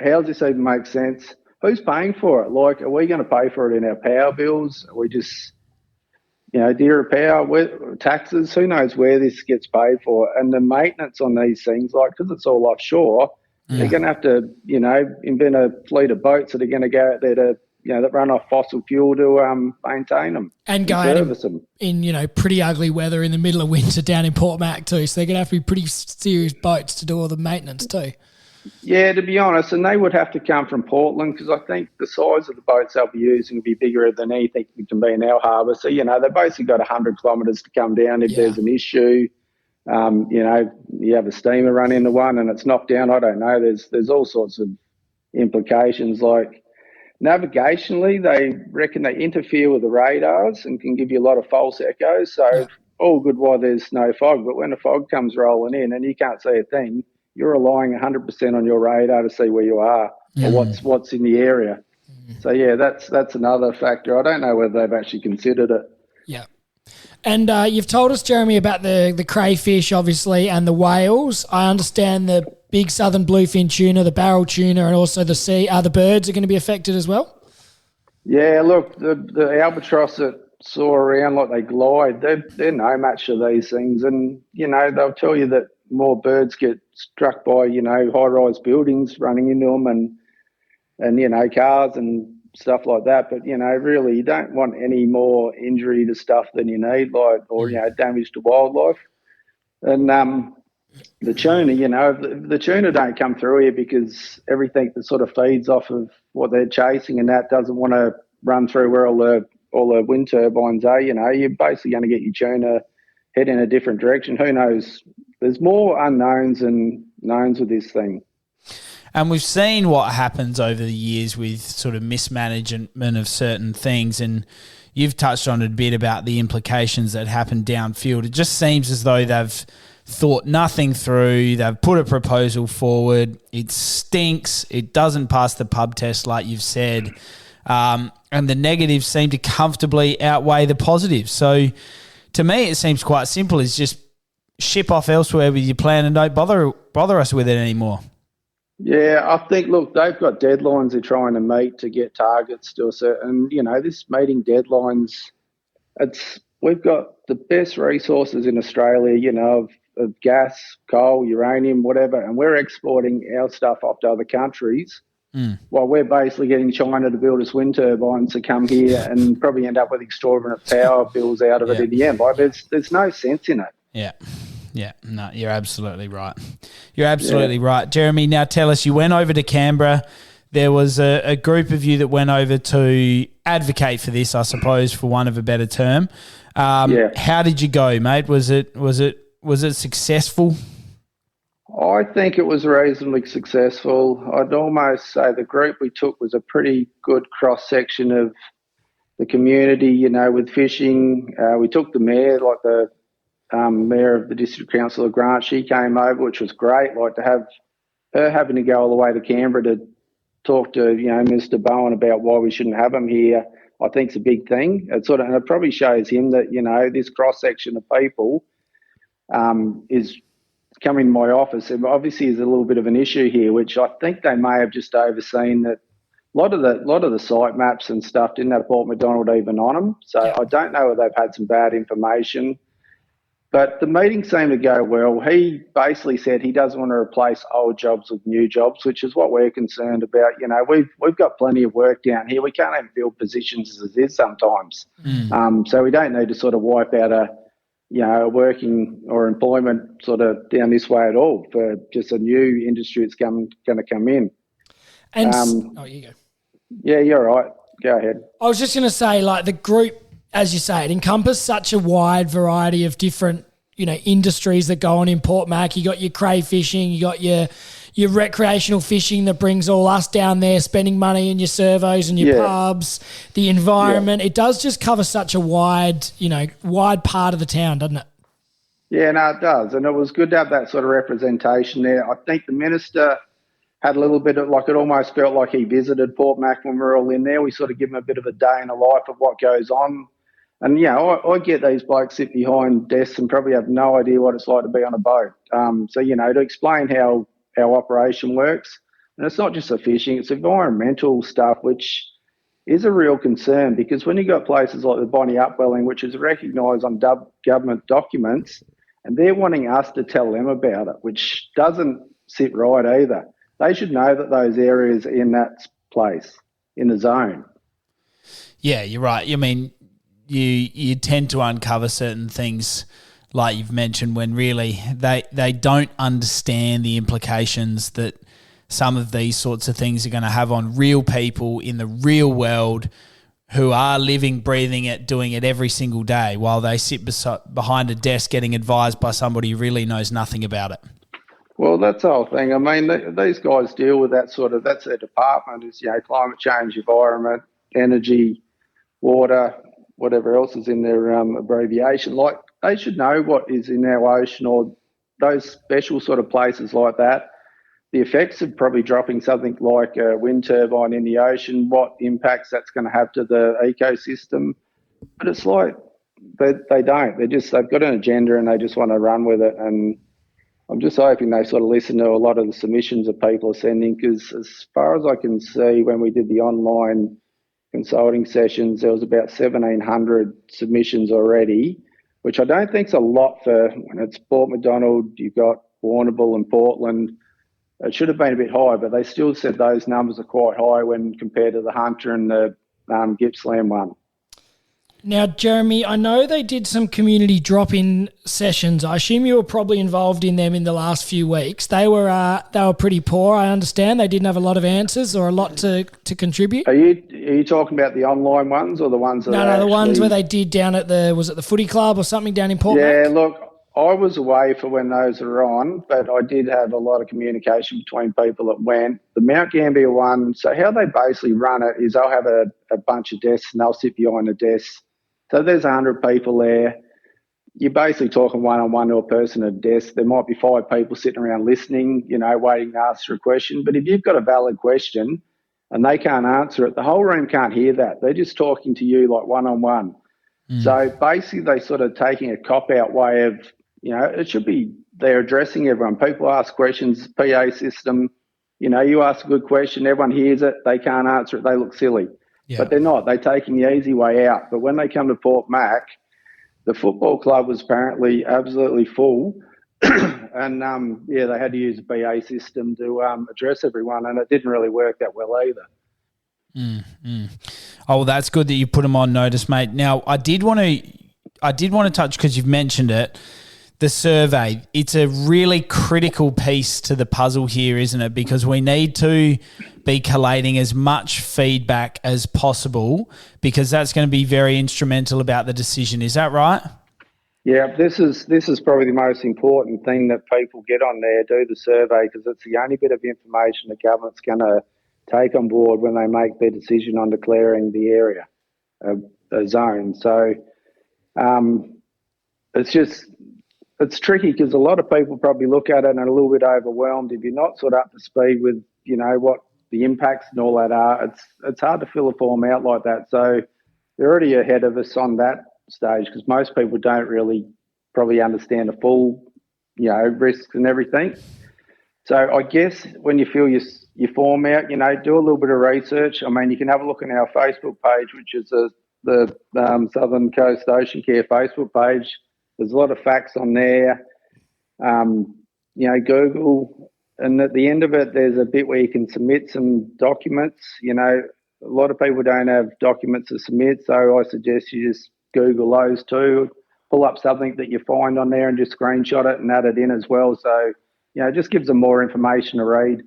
D: how does this even make sense? Who's paying for it? Like, are we going to pay for it in our power bills? Are we just... dearer power, taxes, who knows where this gets paid for. And the maintenance on these things, like, because it's all offshore, they're going to have to, invent a fleet of boats that are going to go out there to, that run off fossil fuel to maintain them.
C: And go
D: service them.
C: In, pretty ugly weather in the middle of winter down in Port Mac too. So they're going to have to be pretty serious boats to do all the maintenance too.
D: Yeah, to be honest, and they would have to come from Portland because I think the size of the boats they'll be using will be bigger than anything that can be in our harbour. So, they've basically got 100 kilometres to come down if there's an issue. You have a steamer run into one and it's knocked down. I don't know. There's all sorts of implications. Like navigationally, they reckon they interfere with the radars and can give you a lot of false echoes. So all good while there's no fog, but when the fog comes rolling in and you can't see a thing, you're relying 100% on your radar to see where you are or what's in the area. So, that's another factor. I don't know whether they've actually considered it.
C: Yeah. And you've told us, Jeremy, about the crayfish, obviously, and the whales. I understand the big southern bluefin tuna, the barrel tuna, and also the birds are going to be affected as well?
D: Yeah, look, the albatross that soar around like they glide, they're no match for these things. And, they'll tell you that more birds get struck by, high-rise buildings running into them and cars and stuff like that. But, really you don't want any more injury to stuff than you need, or damage to wildlife. And the tuna, the tuna don't come through here because everything that sort of feeds off of what they're chasing and that doesn't want to run through where all the wind turbines are. You're basically going to get your tuna head in a different direction. Who knows? There's more unknowns than knowns with this thing.
B: And we've seen what happens over the years with sort of mismanagement of certain things, and you've touched on it a bit about the implications that happen downfield. It just seems as though they've thought nothing through. They've put a proposal forward. It stinks. It doesn't pass the pub test like you've said. And the negatives seem to comfortably outweigh the positives. So to me, it seems quite simple. It's just ship off elsewhere with your plan and don't bother us with it anymore.
D: Yeah, I think, look, they've got deadlines they're trying to meet to get targets to a certain, this meeting deadlines, we've got the best resources in Australia, of gas, coal, uranium, whatever, and we're exporting our stuff off to other countries while we're basically getting China to build us wind turbines to come here and probably end up with exorbitant power bills out of it in the end. Like, there's no sense in it.
B: Yeah. Yeah, no, you're absolutely right. You're absolutely right. Jeremy, now tell us, you went over to Canberra. there was a group of you that went over to advocate for this, I suppose, for want of a better term. How did you go, mate? Was it successful?
D: I think it was reasonably successful. I'd almost say the group we took was a pretty good cross-section of the community, with fishing. We took the mayor, like the mayor of the District Council of Grant. She came over, which was great, like to have her having to go all the way to Canberra to talk to, Mr. Bowen about why we shouldn't have him here, I think is a big thing. And it probably shows him that, this cross-section of people is coming to my office. And obviously there's a little bit of an issue here, which I think they may have just overseen, that a lot of the site maps and stuff didn't have Port Macdonald even on them. So I don't know if they've had some bad information. But the meeting seemed to go well. He basically said he doesn't want to replace old jobs with new jobs, which is what we're concerned about. We've got plenty of work down here. We can't even fill positions as it is sometimes. So we don't need to sort of wipe out a working or employment sort of down this way at all for just a new industry that's going to come in.
C: And you go.
D: Yeah, you're right. Go ahead.
C: I was just going to say, like, the group, as you say, it encompassed such a wide variety of different, industries that go on in Port Mac. You got your crayfishing, you got your recreational fishing that brings all us down there, spending money in your servos and your pubs, the environment. It does just cover such a wide part of the town, doesn't it?
D: Yeah, no, it does. And it was good to have that sort of representation there. I think the minister had a little bit of, like, it almost felt like he visited Port Mac when we were all in there. We sort of give him a bit of a day in the life of what goes on. And, I get these blokes sit behind desks and probably have no idea what it's like to be on a boat. To explain how our operation works. And it's not just the fishing, it's environmental stuff, which is a real concern, because when you got places like the Bonnie Upwelling, which is recognised on government documents, and they're wanting us to tell them about it, which doesn't sit right either. They should know that those areas are in that place, in the zone.
B: Yeah, you're right. I mean, you tend to uncover certain things, like you've mentioned, when really they don't understand the implications that some of these sorts of things are going to have on real people in the real world who are living, breathing it, doing it every single day, while they sit behind a desk getting advised by somebody who really knows nothing about it.
D: Well, that's the whole thing. I mean, these guys deal with that that's their department, is, climate change, environment, energy, water, whatever else is in their abbreviation. Like, they should know what is in our ocean, or those special sort of places like that. The effects of probably dropping something like a wind turbine in the ocean, what impacts that's going to have to the ecosystem. But it's like they don't. They've got an agenda and they just want to run with it. And I'm just hoping they sort of listen to a lot of the submissions that people are sending, because as far as I can see, when we did the online consulting sessions, there was about 1,700 submissions already, which I don't think is a lot for when it's Port Macdonald, you've got Warrnambool and Portland. It should have been a bit higher, but they still said those numbers are quite high when compared to the Hunter and the Gippsland one.
C: Now, Jeremy, I know they did some community drop-in sessions. I assume you were probably involved in them in the last few weeks. They were pretty poor, I understand. They didn't have a lot of answers or a lot to contribute.
D: Are you talking about the online ones or the ones that
C: No, the ones where they did down at the footy club or something down in Port Mac?
D: Yeah, look, I was away for when those were on, but I did have a lot of communication between people that went. The Mount Gambier one, so how they basically run it is they'll have a bunch of desks and they'll sit behind the desks. So there's 100 people there. You're basically talking one-on-one to a person at a desk. There might be 5 people sitting around listening, waiting to ask a question. But if you've got a valid question and they can't answer it, the whole room can't hear that. They're just talking to you like one-on-one. So basically they're sort of taking a cop-out way of, it should be they're addressing everyone. People ask questions, PA system, you ask a good question, everyone hears it, they can't answer it, they look silly. Yeah. But they're not. They're taking the easy way out. But when they come to Port Mac, the football club was apparently absolutely full. And, they had to use a PA system to address everyone, and it didn't really work that well either.
B: Oh, well, that's good that you put them on notice, mate. Now, I did want to touch, because you've mentioned it, the survey. It's a really critical piece to the puzzle here, isn't it? Because we need to be collating as much feedback as possible, because that's going to be very instrumental about the decision. Is that right?
D: Yeah, this is probably the most important thing that people get on there, do the survey, because it's the only bit of information the government's going to take on board when they make their decision on declaring the area a zone. So it's tricky, because a lot of people probably look at it and are a little bit overwhelmed. If you're not sort of up to speed with, what the impacts and all that are, it's hard to fill a form out like that. So they're already ahead of us on that stage, because most people don't really probably understand the full, risks and everything. So I guess when you fill your form out, do a little bit of research. I mean, you can have a look on our Facebook page, which is the Southern Coast Ocean Care Facebook page. There's a lot of facts on there. Google, and at the end of it, there's a bit where you can submit some documents. A lot of people don't have documents to submit, so I suggest you just Google those too. Pull up something that you find on there and just screenshot it and add it in as well. So, it just gives them more information to read.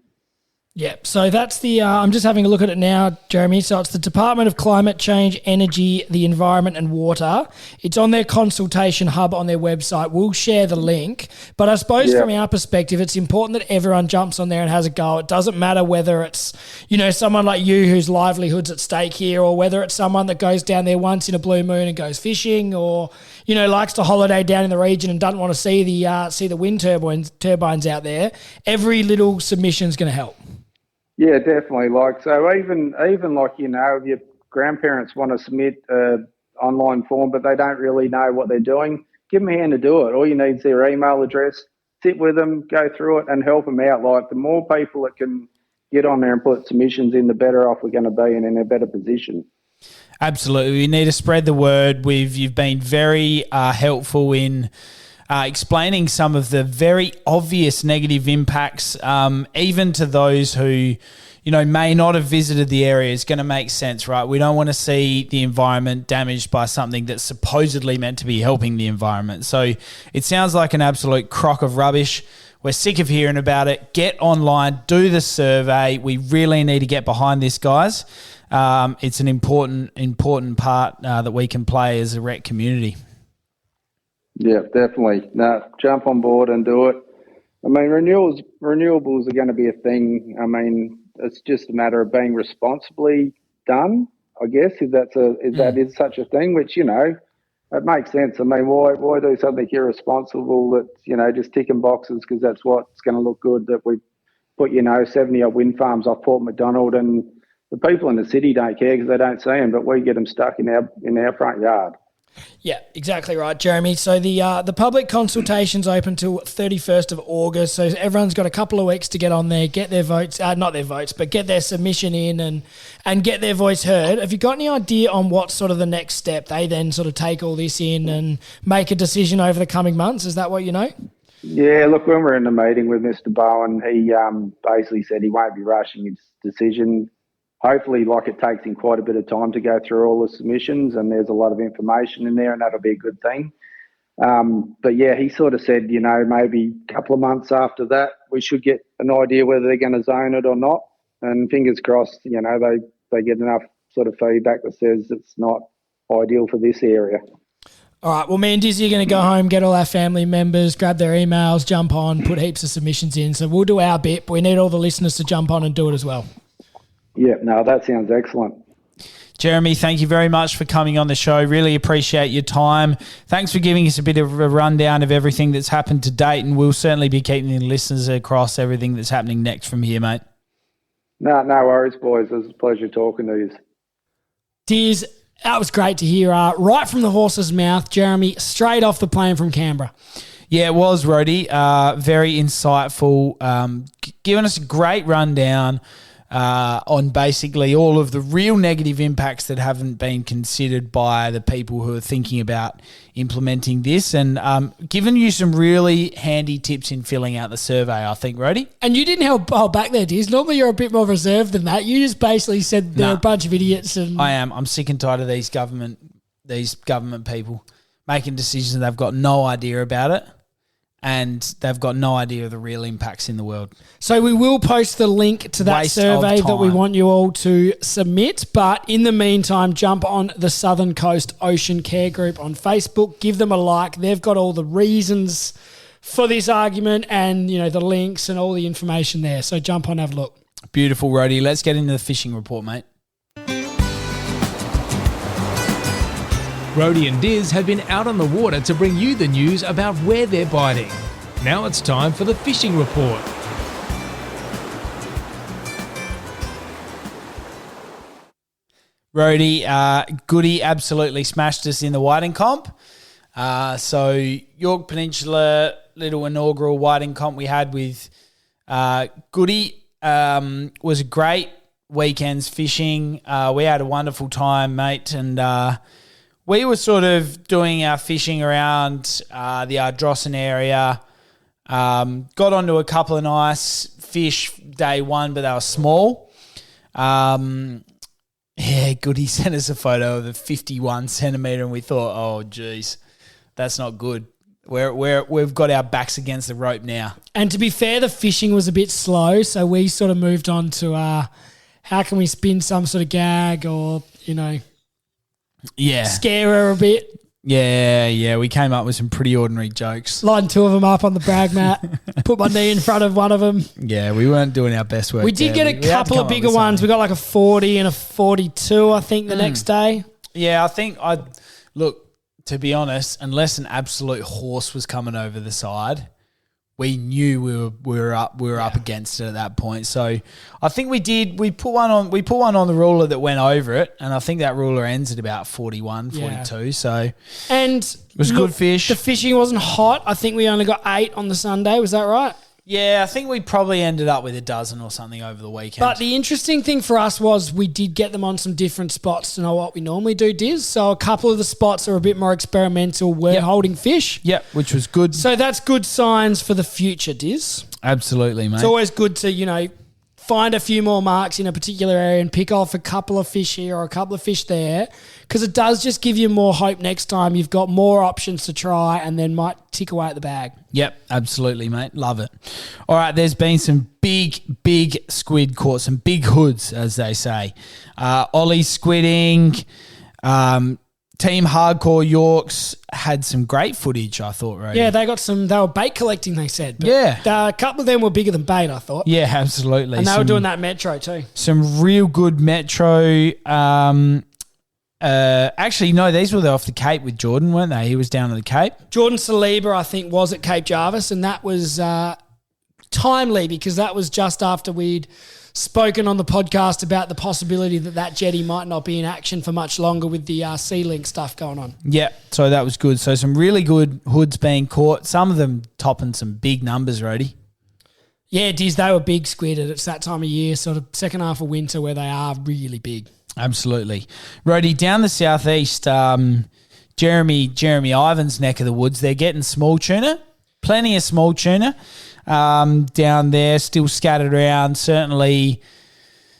C: Yeah, so that's the, I'm just having a look at it now, Jeremy. So it's the Department of Climate Change, Energy, the Environment and Water. It's on their consultation hub on their website. We'll share the link. But I suppose from our perspective, it's important that everyone jumps on there and has a go. It doesn't matter whether it's, someone like you whose livelihood's at stake here, or whether it's someone that goes down there once in a blue moon and goes fishing, or, likes to holiday down in the region and doesn't want to see the wind turbines out there. Every little submission's going to help.
D: Yeah, definitely. So even if your grandparents want to submit an online form, but they don't really know what they're doing, give them a hand to do it. All you need is their email address. Sit with them, go through it, and help them out. The more people that can get on there and put submissions in, the better off we're going to be and in a better position.
B: Absolutely. We need to spread the word. You've been very helpful in explaining some of the very obvious negative impacts, even to those who, may not have visited the area. Is going to make sense, right? We don't want to see the environment damaged by something that's supposedly meant to be helping the environment. So it sounds like an absolute crock of rubbish. We're sick of hearing about it. Get online, do the survey. We really need to get behind this, guys. It's an important part that we can play as a rec community.
D: Yeah, definitely. No, jump on board and do it. I mean, renewables are going to be a thing. I mean, it's just a matter of being responsibly done, I guess, if that is such a thing, which, it makes sense. I mean, why do something irresponsible that's, just ticking boxes because that's what's going to look good, that we put, 70-odd wind farms off Port MacDonald, and the people in the city don't care because they don't see them, but we get them stuck in our front yard.
C: Yeah, exactly right, Jeremy. So the public consultation's open till 31st of August. So everyone's got a couple of weeks to get on there, get their votes, not their votes, but get their submission in and get their voice heard. Have you got any idea on what sort of the next step? They then sort of take all this in and make a decision over the coming months. Is that what you know?
D: Yeah, look, when we're in the meeting with Mr. Bowen, he basically said he won't be rushing his decision. Hopefully, it takes him quite a bit of time to go through all the submissions, and there's a lot of information in there, and that'll be a good thing. But yeah, he sort of said, maybe a couple of months after that, we should get an idea whether they're going to zone it or not. And fingers crossed, they get enough sort of feedback that says it's not ideal for this area.
C: All right, well, me and Dizzy are going to go home, get all our family members, grab their emails, jump on, put heaps of submissions in. So we'll do our bit, but we need all the listeners to jump on and do it as well.
D: Yeah, no, that sounds excellent.
B: Jeremy, thank you very much for coming on the show. Really appreciate your time. Thanks for giving us a bit of a rundown of everything that's happened to date, and we'll certainly be keeping the listeners across everything that's happening next from here, mate.
D: No worries, boys. It was a pleasure talking to you.
C: Diz, that was great to hear. Right from the horse's mouth, Jeremy, straight off the plane from Canberra.
B: Yeah, it was, Rhodey. Very insightful. Giving us a great rundown on basically all of the real negative impacts that haven't been considered by the people who are thinking about implementing this, and giving you some really handy tips in filling out the survey, I think, Rhodey. And
C: you didn't hold back there, Diz. Normally you're a bit more reserved than that. You just basically said they're a bunch of idiots. And
B: I am. I'm sick and tired of these government people making decisions and they've got no idea about it. and they've got no idea of the real impacts in the world.
C: So we will post the link to that
B: Waste
C: survey
B: of
C: that we
B: time.
C: want you all to submit. But in the meantime, jump on the Southern Coast Ocean Care Group on Facebook. Give them a like. They've got all the reasons for this argument and, the links and all the information there. So jump on, have a look.
B: Beautiful, Rhodey. Let's get into the fishing report, mate.
A: Rhodey and Diz have been out on the water to bring you the news about where they're biting. Now it's time for the fishing report.
B: Rhodey, Goody absolutely smashed us in the whiting comp. So Yorke Peninsula, little inaugural whiting comp we had with Goody was a great weekend's fishing. We had a wonderful time, mate, and we were sort of doing our fishing around the Ardrossan area. Got onto a couple of nice fish day one, but they were small. Goody sent us a photo of a 51 centimetre, and we thought, oh, geez, that's not good. We've got our backs against the rope now. And
C: to be fair, the fishing was a bit slow, so we sort of moved on to how can we spin some sort of gag or, scare her a bit.
B: Yeah, we came up with some pretty ordinary jokes.
C: Line two of them up on the brag mat, put my knee in front of one of them.
B: Yeah, we weren't doing our best work.
C: We did get a couple of bigger ones. We got like a 40 and a 42, I think, the next day.
B: Yeah, I think look, to be honest, unless an absolute horse was coming over the side, we knew we were up against it at that point. So I think we put one on the ruler that went over it, and I think that ruler ends at about 41, 42. So
C: and
B: it was good fish.
C: The fishing wasn't hot. I think we only got 8 on the Sunday. Was that right?
B: Yeah, I think we probably ended up with a dozen or something over the weekend.
C: But the interesting thing for us was we did get them on some different spots to know what we normally do, Diz. So a couple of the spots are a bit more experimental were holding fish.
B: Yep, which was good.
C: So that's good signs for the future, Diz.
B: Absolutely, mate.
C: It's always good to, find a few more marks in a particular area and pick off a couple of fish here or a couple of fish there, because it does just give you more hope next time. You've got more options to try and then might tick away at the bag.
B: Yep, absolutely, mate. Love it. All right, there's been some big squid caught, some big hoods, as they say. Ollie squidding, Team Hardcore Yorks had some great footage, I thought, right?
C: Yeah, they were bait collecting, they said. But a couple of them were bigger than bait, I thought.
B: Yeah, absolutely.
C: And they were doing that metro too.
B: Some real good metro. Actually, no, these were off the Cape with Jordan, weren't they? He was down at the Cape.
C: Jordan Saliba, I think, was at Cape Jarvis, and that was timely because that was just after we'd spoken on the podcast about the possibility that jetty might not be in action for much longer with the Sea-Link stuff going on.
B: Yeah, so that was good. So some really good hoods being caught, some of them topping some big numbers, Rhodey.
C: Yeah, Diz, they were big squid. It's that time of year, sort of second half of winter where they are really big.
B: Absolutely. Rhodey, down the southeast, Jeremy Ievins' neck of the woods, they're getting small tuna, plenty of small tuna down there, still scattered around, certainly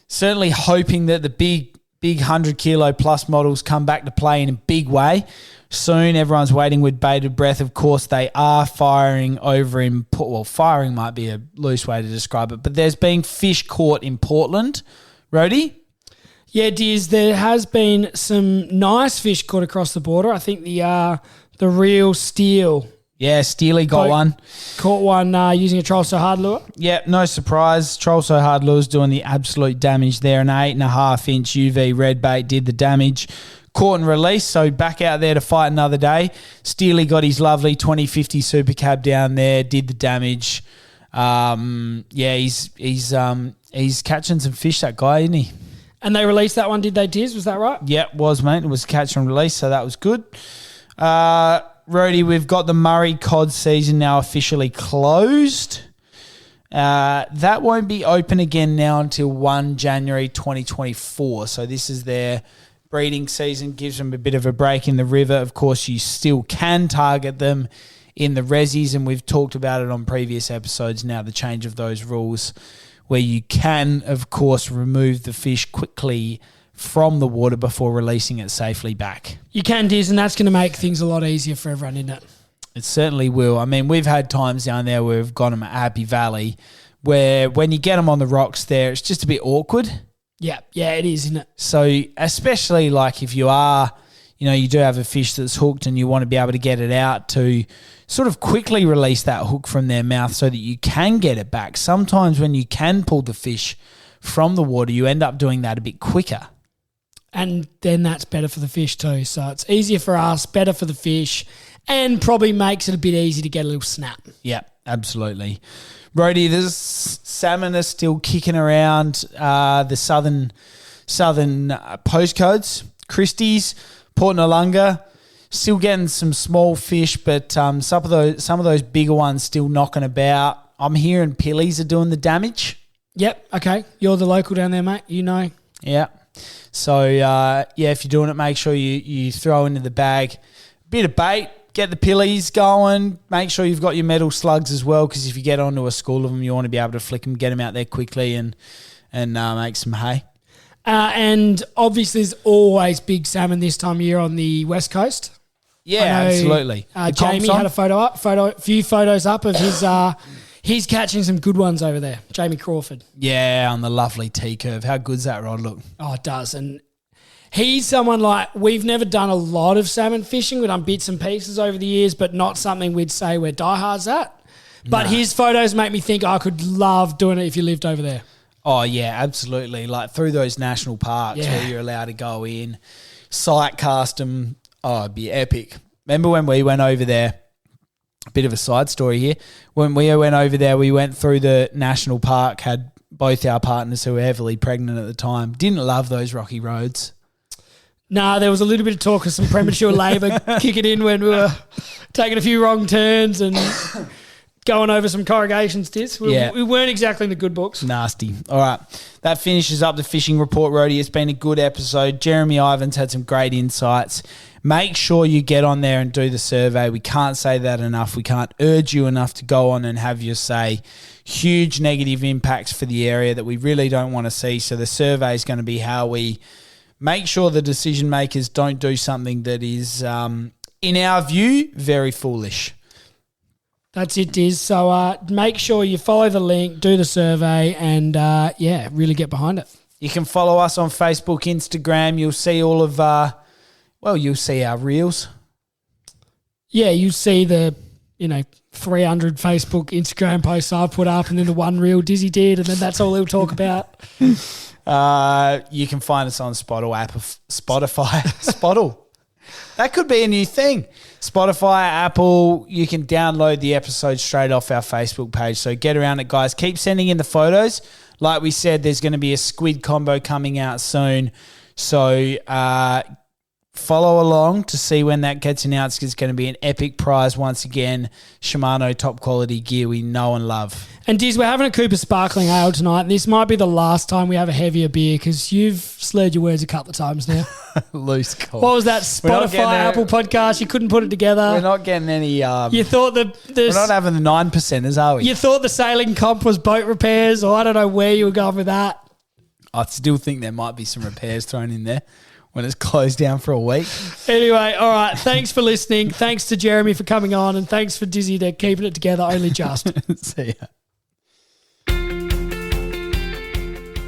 B: hoping that the big 100 kilo plus models come back to play in a big way. Soon, everyone's waiting with bated breath. Of course, they are firing over in... Well, firing might be a loose way to describe it, but there's been fish caught in Portland. Rhodey?
C: Yeah, Diz, there has been some nice fish caught across the border. I think the real steel...
B: Yeah, Steely got one.
C: Caught one using a troll so hard lure.
B: Yeah, no surprise. Troll so hard lure's doing the absolute damage there. An 8.5 inch UV red bait did the damage. Caught and released, so back out there to fight another day. Steely got his lovely 2050 Super Cab down there, did the damage. He's catching some fish, that guy, isn't he?
C: And they released that one, did they, Diz? Was that right?
B: Yeah, it was, mate. It was catch and release, so that was good. Rhodey, we've got the Murray cod season now officially closed. That won't be open again now until 1 January 2024. So this is their breeding season, gives them a bit of a break in the river. Of course, you still can target them in the resis, and we've talked about it on previous episodes now, the change of those rules where you can, of course, remove the fish quickly from the water before releasing it safely back.
C: You can, Diz, and that's going to make things a lot easier for everyone, isn't it?
B: It certainly will. I mean, we've had times down there where we've got them at Happy Valley where when you get them on the rocks there, it's just a bit awkward.
C: Yeah, it is, isn't it?
B: So especially like if you are, you do have a fish that's hooked and you want to be able to get it out to sort of quickly release that hook from their mouth so that you can get it back. Sometimes when you can pull the fish from the water, you end up doing that a bit quicker.
C: And then that's better for the fish too. So it's easier for us, better for the fish, and probably makes it a bit easy to get a little snap.
B: Yeah, absolutely. Rhodey, the salmon are still kicking around the southern postcodes. Christie's, Port Noarlunga, still getting some small fish, but some of those bigger ones still knocking about. I'm hearing pillies are doing the damage.
C: Yep, okay. You're the local down there, mate. You know.
B: Yeah. So, if you're doing it, make sure you throw into the bag a bit of bait, get the pillies going, make sure you've got your metal slugs as well, because if you get onto a school of them, you want to be able to flick them, get them out there quickly and make some hay.
C: And obviously there's always big salmon this time of year on the West Coast.
B: Yeah, absolutely.
C: Jamie had a few photos up of his... He's catching some good ones over there, Jamie Crawford.
B: Yeah, on the lovely T-curve. How good's that rod look?
C: Oh, it does. And he's someone like, we've never done a lot of salmon fishing. We've done bits and pieces over the years, but not something we'd say we're diehards at. But his photos make me think I could love doing it if you lived over there.
B: Oh, yeah, absolutely. Like through those national parks where you're allowed to go in, sight cast them. Oh, it'd be epic. Remember when we went over there? A bit of a side story here. When we went over there, we went through the national park, had both our partners who were heavily pregnant at the time. Didn't love those rocky roads.
C: Nah, there was a little bit of talk of some premature labour kicking in when we were taking a few wrong turns and going over some corrugations. We weren't exactly in the good books.
B: Nasty. All right. That finishes up the fishing report, Rhodey. It's been a good episode. Jeremy Ievins had some great insights. Make sure you get on there and do the survey. We can't say that enough. We can't urge you enough to go on and have your say. Huge negative impacts for the area that we really don't want to see. So the survey is going to be how we make sure the decision makers don't do something that is, in our view, very foolish.
C: That's it, Diz. So make sure you follow the link, do the survey, and really get behind it.
B: You can follow us on Facebook, Instagram. You'll see all of you'll see our reels.
C: Yeah, you see the 300 Facebook, Instagram posts I've put up, and then the one reel Dizzy did, and then that's all he'll talk about.
B: You can find us on Spotify. Spottle. That could be a new thing. Spotify, Apple, you can download the episode straight off our Facebook page. So get around it, guys. Keep sending in the photos. Like we said, there's going to be a squid combo coming out soon. So follow along to see when that gets announced. It's going to be an epic prize once again. Shimano top quality gear we know and love.
C: And Diz, we're having a Cooper Sparkling Ale tonight, and this might be the last time we have a heavier beer because you've slurred your words a couple of times now.
B: Loose call.
C: What was that Spotify Apple podcast? You couldn't put it together.
B: We're not getting any...
C: you thought
B: we're not having the 9%ers, are we?
C: You thought the sailing comp was boat repairs, or I don't know where you were going with that.
B: I still think there might be some repairs thrown in there when it's closed down for a week.
C: Anyway, all right. Thanks for listening. Thanks to Jeremy for coming on, and thanks for Dizzy to keeping it together only just.
B: See ya.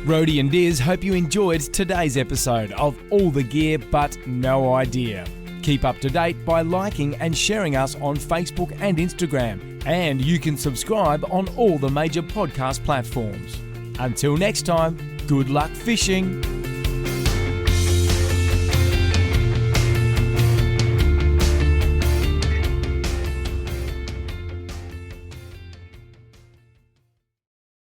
A: Rhodey and Diz hope you enjoyed today's episode of All the Gear But No Idea. Keep up to date by liking and sharing us on Facebook and Instagram, and you can subscribe on all the major podcast platforms. Until next time, good luck fishing.